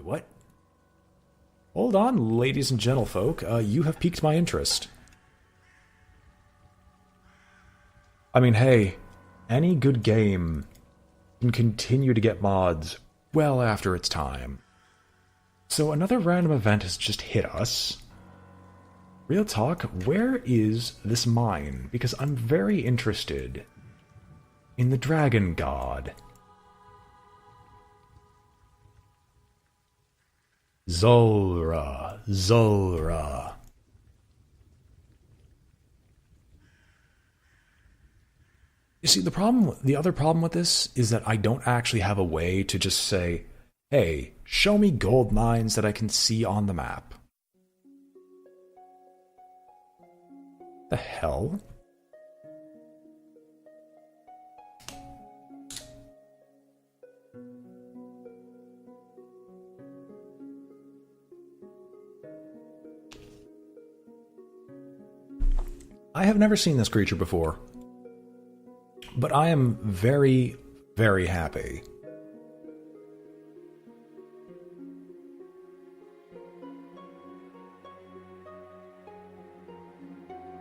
Wait, what? Hold on, ladies and gentlefolk. You have piqued my interest. I mean, hey, any good game can continue to get mods well after its time. So another random event has just hit us. Real talk, where is this mine? Because I'm very interested in the Dragon God. Zulrah, Zulrah. You see, the other problem with this is that I don't actually have a way to just say, hey, show me gold mines that I can see on the map. The hell? I have never seen this creature before, but I am very, very happy.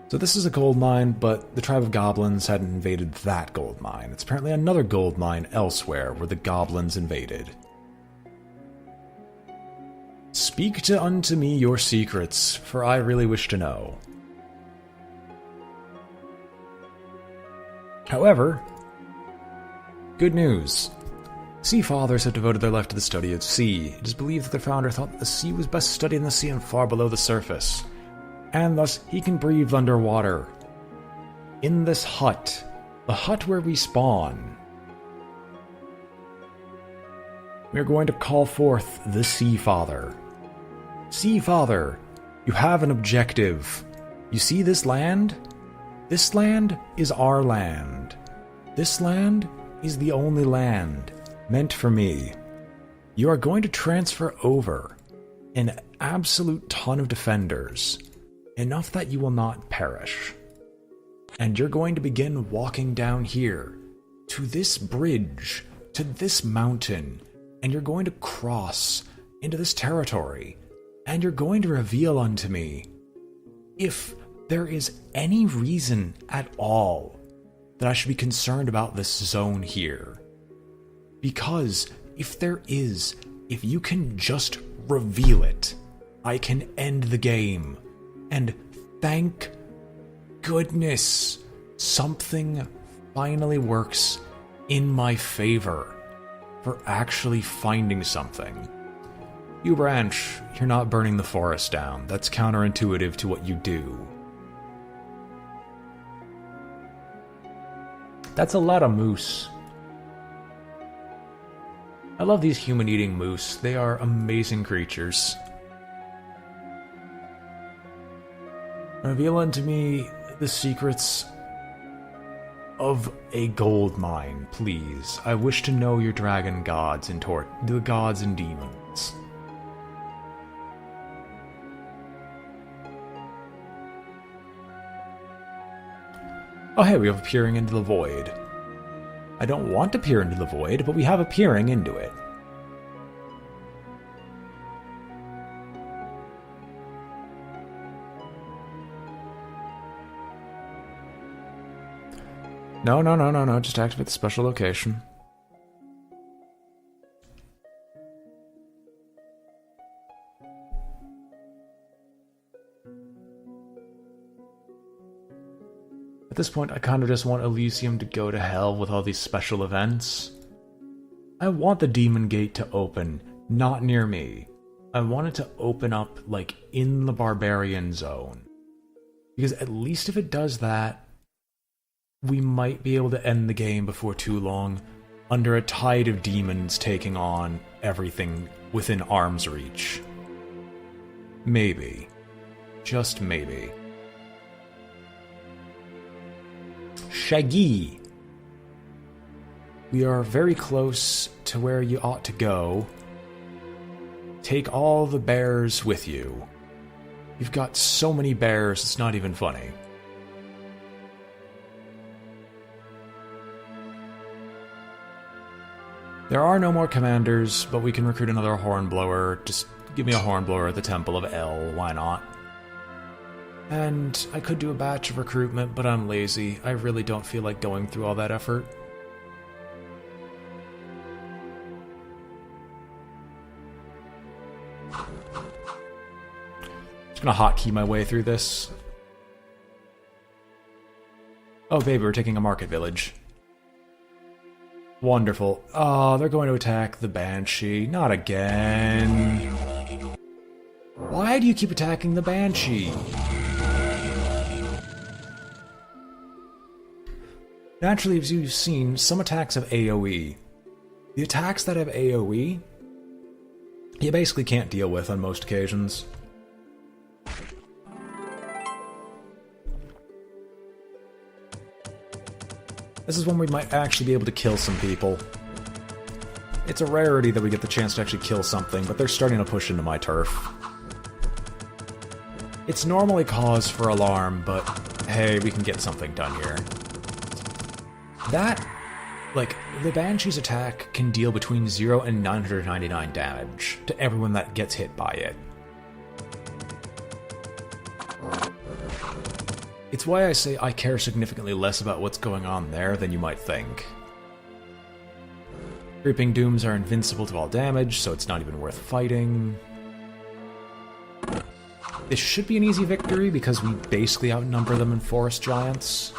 So this is a gold mine, but the tribe of goblins hadn't invaded that gold mine. It's apparently another gold mine elsewhere where the goblins invaded. Speak unto me your secrets, for I really wish to know. However, good news. Sea fathers have devoted their life to the study of sea. It is believed that their founder thought that the sea was best studied in the sea and far below the surface, and thus he can breathe underwater. In this hut, the hut where we spawn, we are going to call forth the Sea Father. Sea Father, you have an objective. You see this land? This land is our land. This land is the only land meant for me. You are going to transfer over an absolute ton of defenders, enough that you will not perish. And you're going to begin walking down here, to this bridge, to this mountain, and you're going to cross into this territory, and you're going to reveal unto me if there is any reason at all that I should be concerned about this zone here. Because if there is, if you can just reveal it, I can end the game. And thank goodness something finally works in my favor for actually finding something. You Branch, you're not burning the forest down. That's counterintuitive to what you do. That's a lot of moose. I love these human-eating moose. They are amazing creatures. Reveal unto me the secrets of a gold mine, please. I wish to know your dragon gods and the gods and demons. Oh hey, we have a peering into the void. I don't want to peer into the void, but we have a peering into it. No, just activate the special location. At this point, I kind of just want Elysium to go to hell with all these special events. I want the Demon Gate to open, not near me. I want it to open up, like, in the Barbarian Zone. Because at least if it does that, we might be able to end the game before too long, under a tide of demons taking on everything within arm's reach. Maybe. Just maybe. Shaggy! We are very close to where you ought to go. Take all the bears with you. You've got so many bears, it's not even funny. There are no more commanders, but we can recruit another hornblower. Just give me a hornblower at the Temple of El, why not? And I could do a batch of recruitment, but I'm lazy. I really don't feel like going through all that effort. Just gonna hotkey my way through this. Oh, baby, we're taking a market village. Wonderful. Oh, they're going to attack the Banshee. Not again. Why do you keep attacking the Banshee? Naturally, as you've seen, some attacks have AoE. The attacks that have AoE, you basically can't deal with on most occasions. This is when we might actually be able to kill some people. It's a rarity that we get the chance to actually kill something, but they're starting to push into my turf. It's normally cause for alarm, but hey, we can get something done here. That, like, the Banshee's attack can deal between 0 and 999 damage to everyone that gets hit by it. It's why I say I care significantly less about what's going on there than you might think. Creeping Dooms are invincible to all damage, so it's not even worth fighting. This should be an easy victory because we basically outnumber them in Forest Giants.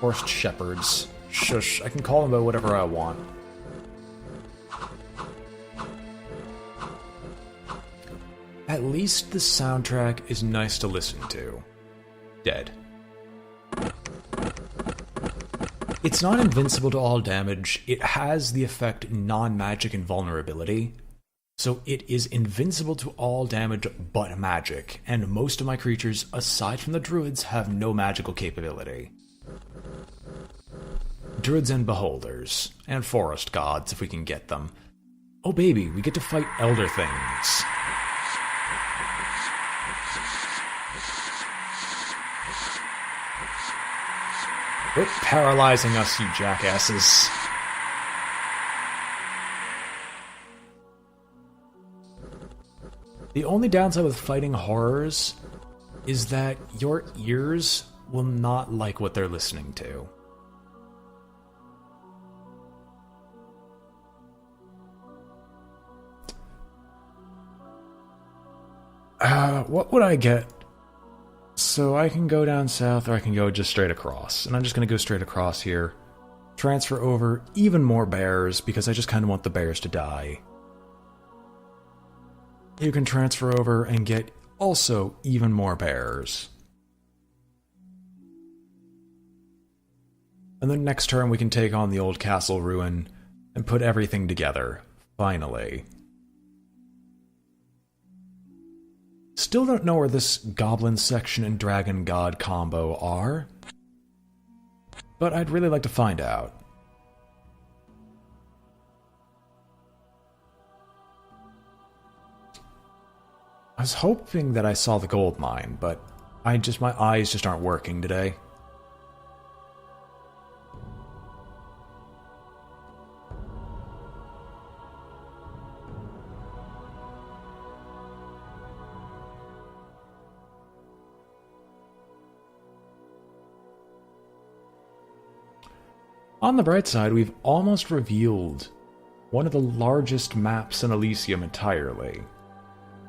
Forest Shepherds. Shush, I can call them by whatever I want. At least the soundtrack is nice to listen to. Dead. It's not invincible to all damage, it has the effect non-magic invulnerability. So it is invincible to all damage but magic, and most of my creatures, aside from the druids, have no magical capability. Druids and beholders, and forest gods if we can get them. Oh baby, we get to fight elder things. Quit paralyzing us, you jackasses. The only downside with fighting horrors is that your ears will not like what they're listening to. What would I get? So I can go down south, or I can go just straight across. And I'm just going to go straight across here. Transfer over even more bears, because I just kind of want the bears to die. You can transfer over and get also even more bears. And then next turn we can take on the old castle ruin and put everything together, finally. Still don't know where this Goblin Section and Dragon God combo are, but I'd really like to find out. I was hoping that I saw the gold mine, but my eyes just aren't working today. On the bright side, we've almost revealed one of the largest maps in Elysium entirely.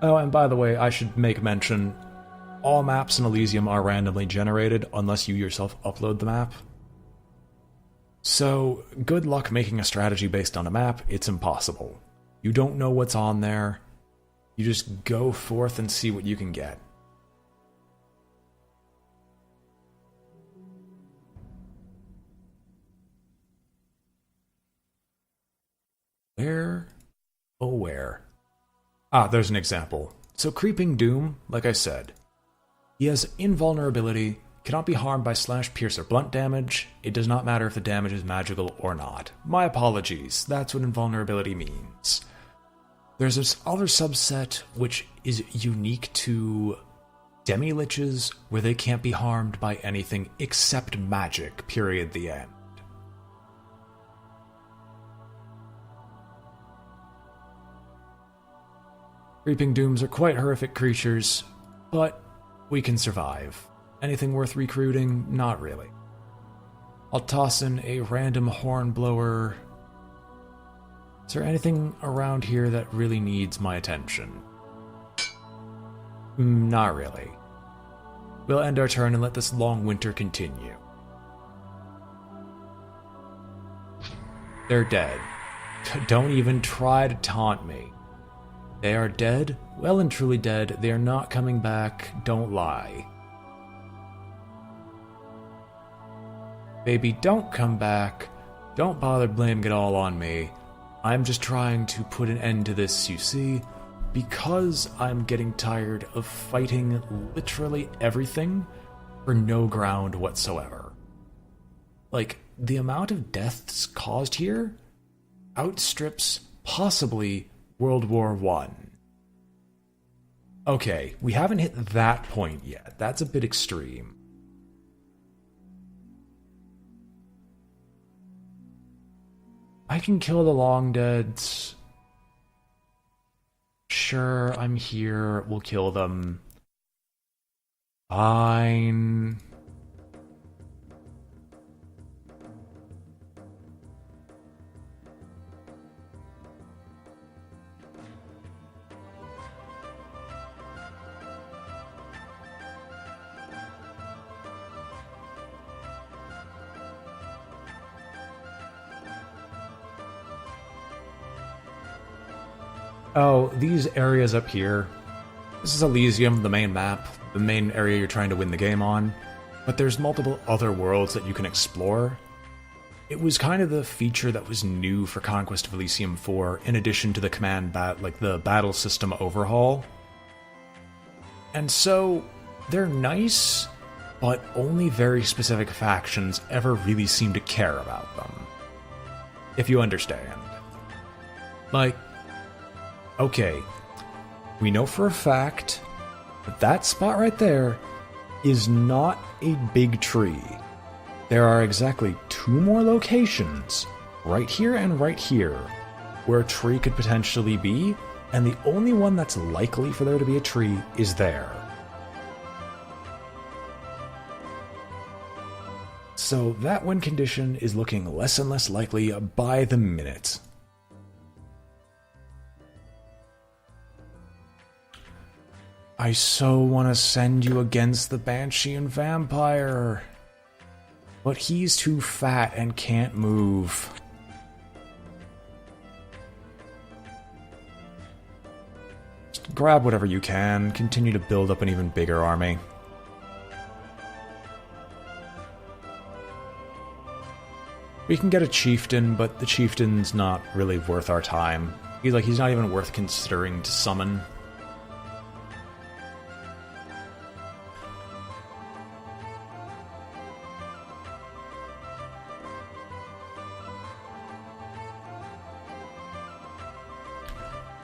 Oh, and by the way, I should make mention, all maps in Elysium are randomly generated unless you yourself upload the map. So, good luck making a strategy based on a map, it's impossible. You don't know what's on there, you just go forth and see what you can get. Where? Oh, where? Ah, there's an example. So Creeping Doom, like I said, he has invulnerability, cannot be harmed by slash, pierce, or blunt damage. It does not matter if the damage is magical or not. My apologies, that's what invulnerability means. There's this other subset which is unique to Demi-Liches, where they can't be harmed by anything except magic, period, the end. Creeping Dooms are quite horrific creatures, but we can survive. Anything worth recruiting? Not really. I'll toss in a random Hornblower. Is there anything around here that really needs my attention? Not really. We'll end our turn and let this long winter continue. They're dead. Don't even try to taunt me. They are dead, well and truly dead. They are not coming back, don't lie. Baby, don't come back. Don't bother blaming it all on me. I'm just trying to put an end to this, you see, because I'm getting tired of fighting literally everything for no ground whatsoever. Like, the amount of deaths caused here outstrips possibly World War I. Okay, we haven't hit that point yet. That's a bit extreme. I can kill the long deads. Sure, I'm here. We'll kill them. Fine. Oh, these areas up here. This is Elysium, the main map, the main area you're trying to win the game on. But there's multiple other worlds that you can explore. It was kind of the feature that was new for Conquest of Elysium 4, in addition to the the battle system overhaul. And so, they're nice, but only very specific factions ever really seem to care about them. If you understand. Like, okay, we know for a fact that that spot right there is not a big tree. There are exactly 2 more locations, right here and right here, where a tree could potentially be, and the only one that's likely for there to be a tree is there. So that win condition is looking less and less likely by the minute. I so want to send you against the Banshee and Vampire, but he's too fat and can't move. Just grab whatever you can, continue to build up an even bigger army. We can get a chieftain, but the chieftain's not really worth our time. He's not even worth considering to summon.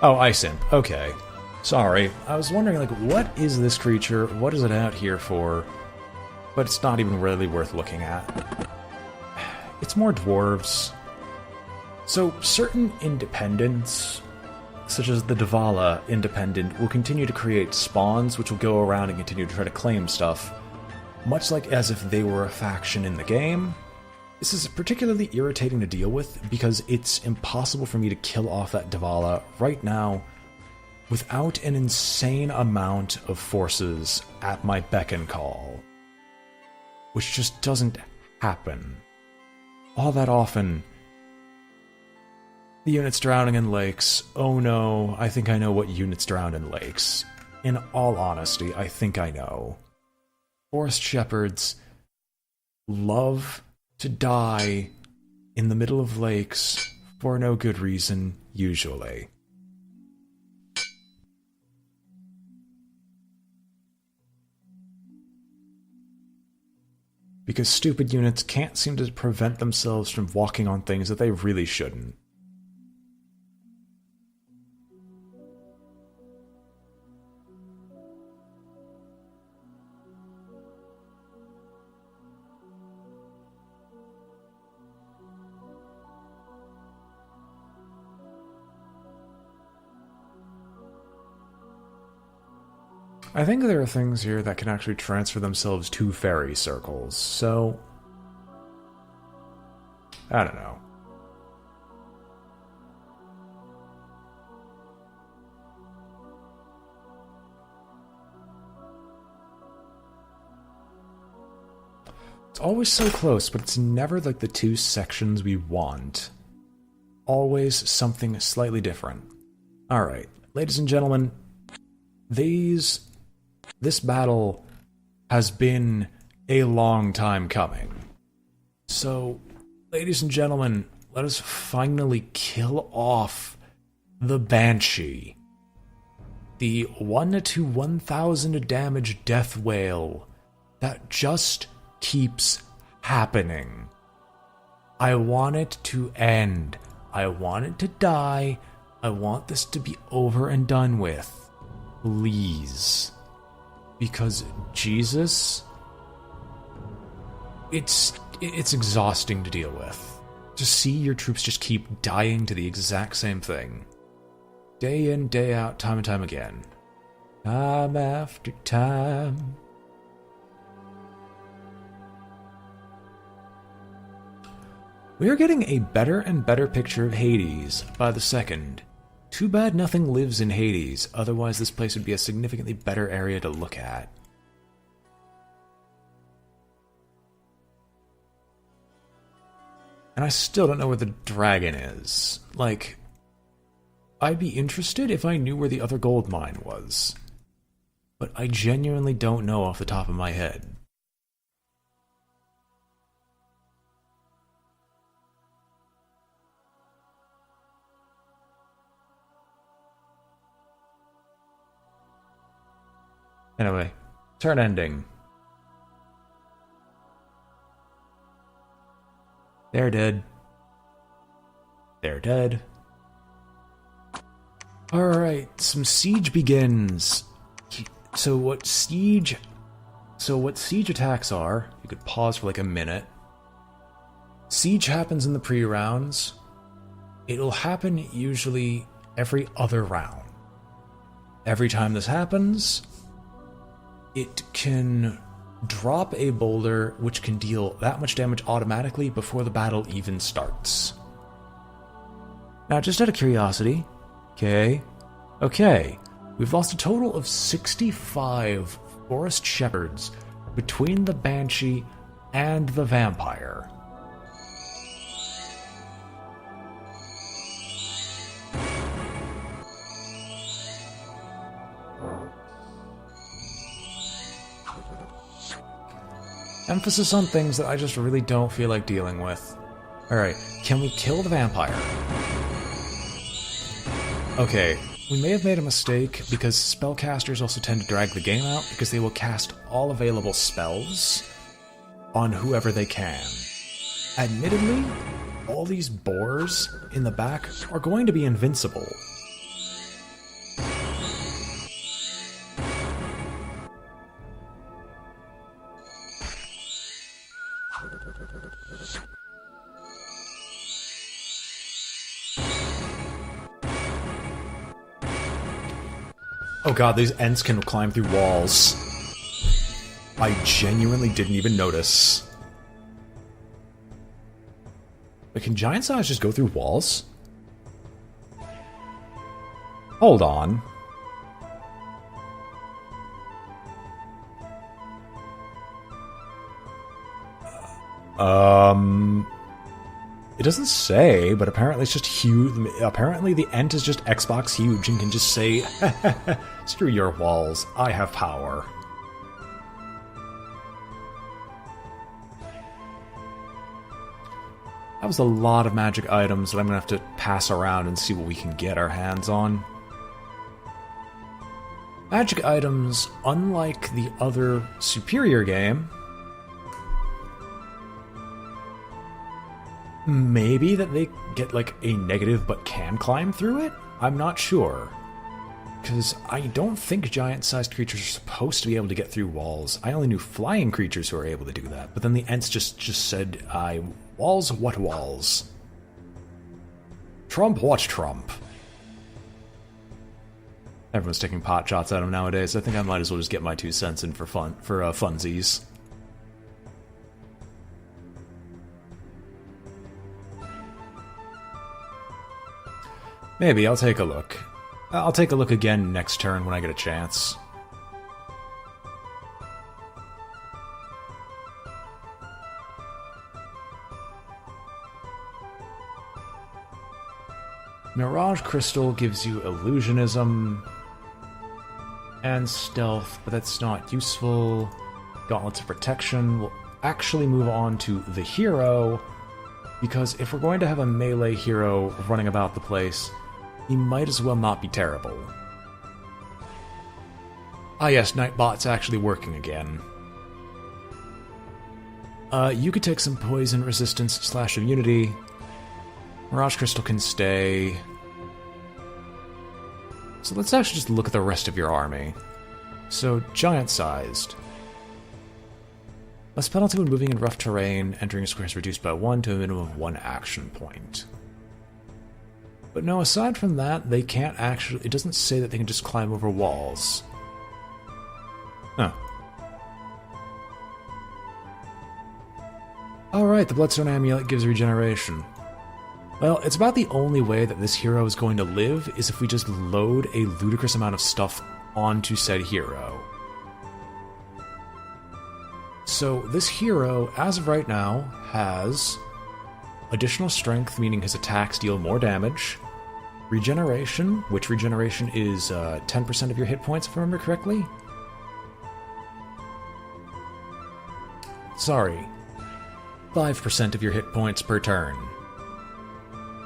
Oh, Ice Imp. Okay. Sorry. I was wondering, like, what is this creature? What is it out here for? But it's not even really worth looking at. It's more dwarves. So, certain independents, such as the Dvala Independent, will continue to create spawns which will go around and continue to try to claim stuff, much like as if they were a faction in the game. This is particularly irritating to deal with because it's impossible for me to kill off that Dvala right now without an insane amount of forces at my beck and call, which just doesn't happen. All that often, the units drowning in lakes. Oh no, I think I know what units drown in lakes. In all honesty, I think I know. Forest shepherds love to die in the middle of lakes for no good reason, usually. Because stupid units can't seem to prevent themselves from walking on things that they really shouldn't. I think there are things here that can actually transfer themselves to fairy circles, so... I don't know. It's always so close, but it's never like the two sections we want. Always something slightly different. Alright, ladies and gentlemen, this battle has been a long time coming. So, ladies and gentlemen, let us finally kill off the Banshee. The 1 to 1,000 damage death whale that just keeps happening. I want it to end. I want it to die. I want this to be over and done with. Please. Because Jesus, it's exhausting to deal with. To see your troops just keep dying to the exact same thing. Day in, day out, time and time again. Time after time. We are getting a better and better picture of Hades by the second. Too bad nothing lives in Hades, otherwise this place would be a significantly better area to look at. And I still don't know where the dragon is. Like, I'd be interested if I knew where the other gold mine was. But I genuinely don't know off the top of my head. Anyway, turn ending. They're dead. They're dead. Alright, some siege begins. So what siege attacks are, you could pause for like a minute. Siege happens in the pre-rounds. It'll happen usually every other round. Every time this happens, it can drop a boulder which can deal that much damage automatically before the battle even starts. Now, just out of curiosity, okay, we've lost a total of 65 forest shepherds between the Banshee and the vampire. Emphasis on things that I just really don't feel like dealing with. Alright, can we kill the vampire? Okay, we may have made a mistake because spellcasters also tend to drag the game out because they will cast all available spells on whoever they can. Admittedly, all these boars in the back are going to be invincible. Oh god, these Ents can climb through walls. I genuinely didn't even notice. But can giant size just go through walls? Hold on. It doesn't say, but apparently it's just huge. Apparently the Ent is just Xbox huge and can just say, screw your walls, I have power. That was a lot of magic items that I'm going to have to pass around and see what we can get our hands on. Magic items, unlike the other Superior game, maybe that they get like a negative but can climb through it? I'm not sure. Because I don't think giant-sized creatures are supposed to be able to get through walls. I only knew flying creatures who are able to do that. But then the Ents just said, walls? What walls? Trump? What Trump? Everyone's taking pot shots at him nowadays. I think I might as well just get my 2 cents in for funsies. Maybe, I'll take a look. I'll take a look again next turn when I get a chance. Mirage Crystal gives you Illusionism and Stealth, but that's not useful. Gauntlets of Protection will actually move on to the hero, because if we're going to have a melee hero running about the place, he might as well not be terrible. Ah yes, Nightbot's actually working again. You could take some poison resistance / immunity. Mirage Crystal can stay. So let's actually just look at the rest of your army. So, giant-sized. Less penalty when moving in rough terrain, entering a square is reduced by 1 to a minimum of 1 action point. But no, aside from that, they can't actually... It doesn't say that they can just climb over walls. Huh. Alright, the Bloodstone Amulet gives regeneration. Well, it's about the only way that this hero is going to live is if we just load a ludicrous amount of stuff onto said hero. So this hero, as of right now, has additional strength, meaning his attacks deal more damage, regeneration, which regeneration is 10% of your hit points, if I remember correctly. Sorry, 5% of your hit points per turn.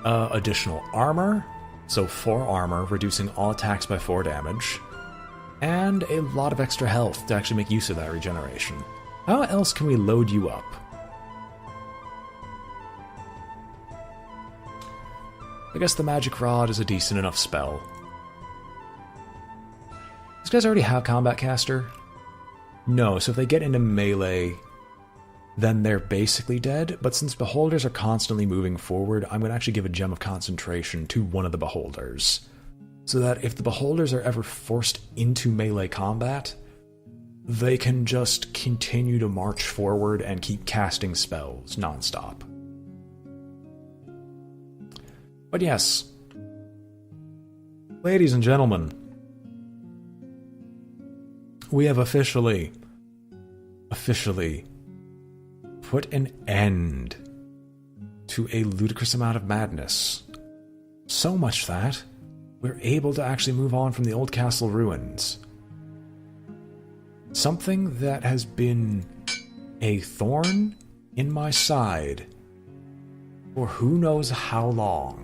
Additional armor, so 4 armor, reducing all attacks by 4 damage, and a lot of extra health to actually make use of that regeneration. How else can we load you up? I guess the Magic Rod is a decent enough spell. These guys already have Combat Caster? No, so if they get into melee, then they're basically dead, but since Beholders are constantly moving forward, I'm going to actually give a Gem of Concentration to one of the Beholders, so that if the Beholders are ever forced into melee combat, they can just continue to march forward and keep casting spells nonstop. But yes, ladies and gentlemen, we have officially put an end to a ludicrous amount of madness. So much that we're able to actually move on from the old castle ruins. Something that has been a thorn in my side for who knows how long.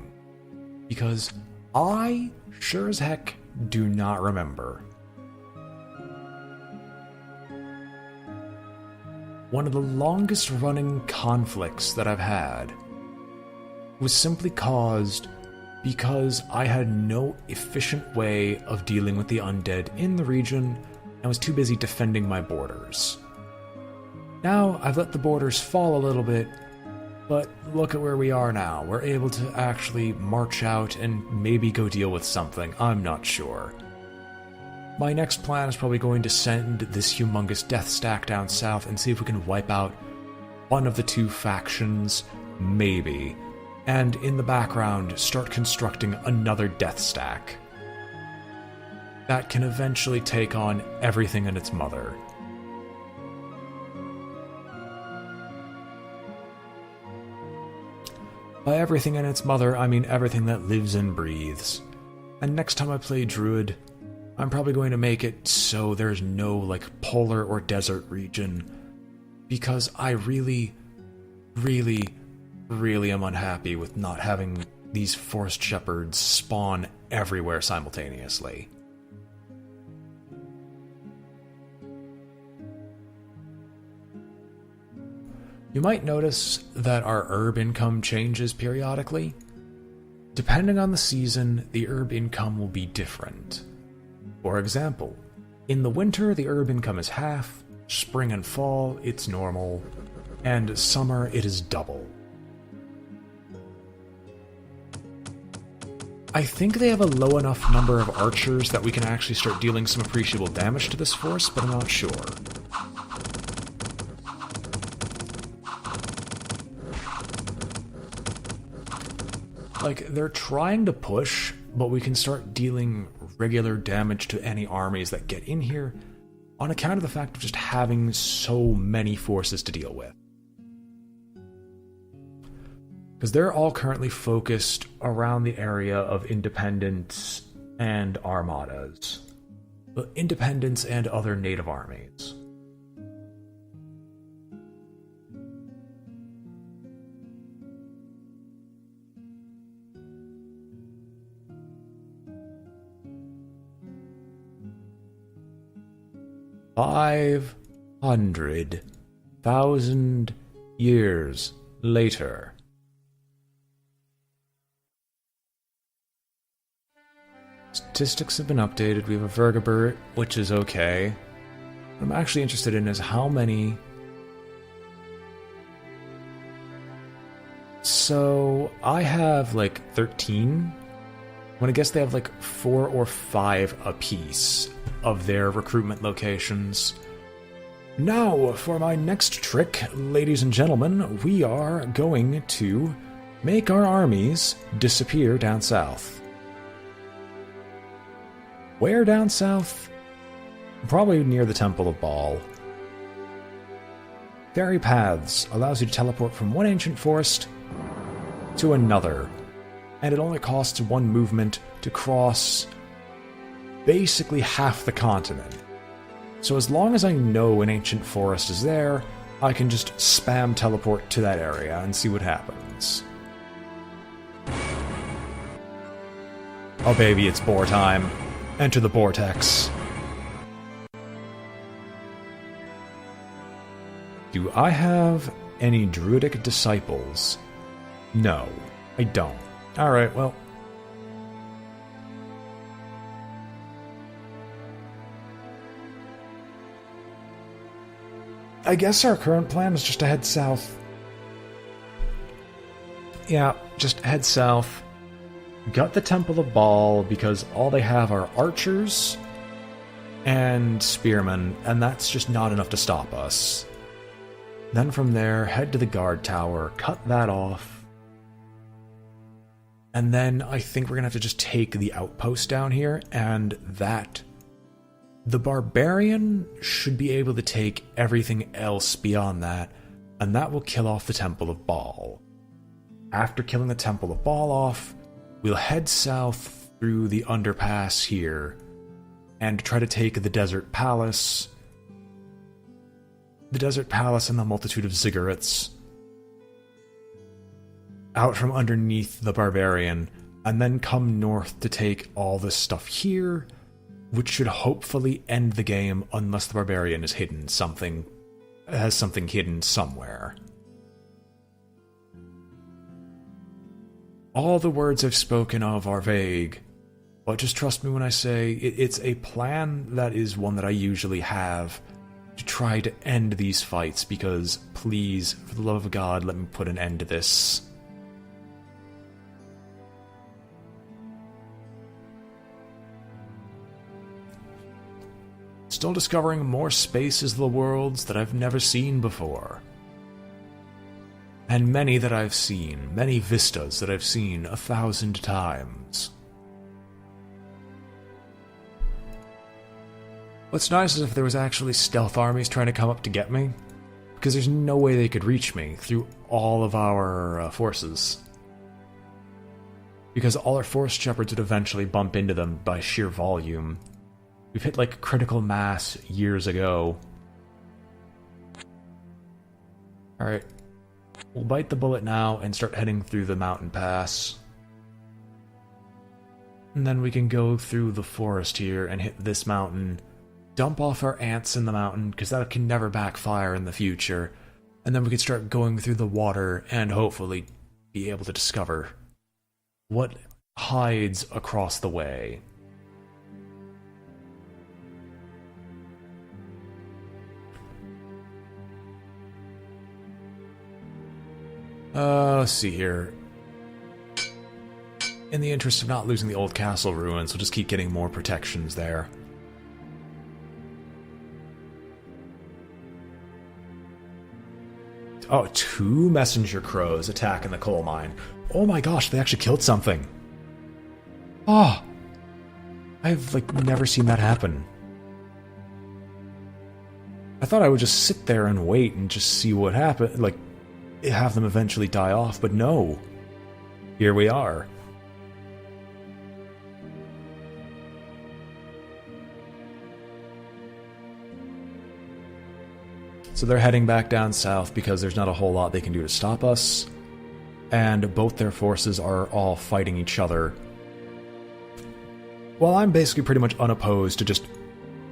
Because I sure as heck do not remember. One of the longest running conflicts that I've had was simply caused because I had no efficient way of dealing with the undead in the region and was too busy defending my borders. Now I've let the borders fall a little bit, but look at where we are now. We're able to actually march out and maybe go deal with something. I'm not sure. My next plan is probably going to send this humongous death stack down south and see if we can wipe out one of the 2 factions, maybe, and in the background start constructing another death stack that can eventually take on everything in its mother. By everything in its mother, I mean everything that lives and breathes. And next time I play Druid, I'm probably going to make it so there's no, like, polar or desert region, because I really am unhappy with not having these forest shepherds spawn everywhere simultaneously. You might notice that our herb income changes periodically. Depending on the season, the herb income will be different. For example, in the winter the herb income is half, spring and fall it's normal, and summer it is double. I think they have a low enough number of archers that we can actually start dealing some appreciable damage to this force, but I'm not sure. Like, they're trying to push, but we can start dealing regular damage to any armies that get in here on account of the fact of just having so many forces to deal with. Because they're all currently focused around the area of Independence and Armadas. Independence and other native armies. $500,000 years later. Statistics have been updated. We have a Vergobert, which is okay. What I'm actually interested in is how many... So, I have like 13. I'm gonna guess they have like 4 or 5 apiece of their recruitment locations. Now, for my next trick, ladies and gentlemen, we are going to make our armies disappear down south. Where down south? Probably near the Temple of Baal. Fairy Paths allows you to teleport from one ancient forest to another, and it only costs 1 movement to cross basically half the continent. So as long as I know an ancient forest is there, I can just spam teleport to that area and see what happens. Oh baby, it's boar time. Enter the vortex. Do I have any druidic disciples? No, I don't. Alright, well. I guess our current plan is just to head south. Yeah, just head south. Got the Temple of Baal because all they have are archers and spearmen, and that's just not enough to stop us. Then from there, head to the guard tower, cut that off. And then I think we're gonna have to just take the outpost down here, and that... The barbarian should be able to take everything else beyond that, and that will kill off the Temple of Baal. After killing the Temple of Baal off, we'll head south through the underpass here and try to take the Desert Palace. The Desert Palace and the multitude of ziggurats out from underneath the barbarian, and then come north to take all this stuff here, which should hopefully end the game unless the barbarian is hidden something, has something hidden somewhere. All the words I've spoken of are vague, but just trust me when I say it's a plan that is one that I usually have to try to end these fights, because please, for the love of God, let me put an end to this. Still discovering more spaces of the worlds that I've never seen before. And many that I've seen, many vistas that I've seen 1,000 times. What's nice is if there was actually stealth armies trying to come up to get me, because there's no way they could reach me through all of our forces. Because all our forest shepherds would eventually bump into them by sheer volume. We've hit like critical mass years ago. Alright. We'll bite the bullet now and start heading through the mountain pass. And then we can go through the forest here and hit this mountain. Dump off our ants in the mountain, because that can never backfire in the future. And then we can start going through the water and hopefully be able to discover what hides across the way. Let's see here. In the interest of not losing the old castle ruins, we'll just keep getting more protections there. Oh, 2 messenger crows attacking the coal mine. Oh my gosh, they actually killed something. Oh, I've, like, never seen that happen. I thought I would just sit there and wait and just see what happened, like, have them eventually die off, but no. Here we are. So they're heading back down south because there's not a whole lot they can do to stop us. And both their forces are all fighting each other. Well, I'm basically pretty much unopposed to just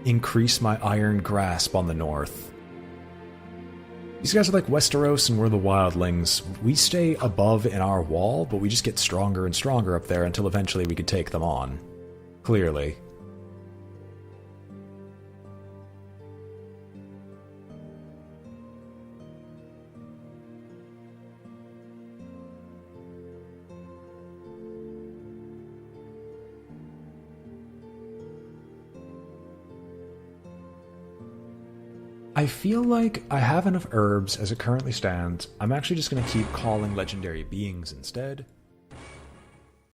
increase my iron grasp on the north. These guys are like Westeros and we're the wildlings. We stay above in our wall, but we just get stronger and stronger up there until eventually we could take them on. Clearly. I feel like I have enough herbs as it currently stands. I'm actually just going to keep calling legendary beings instead.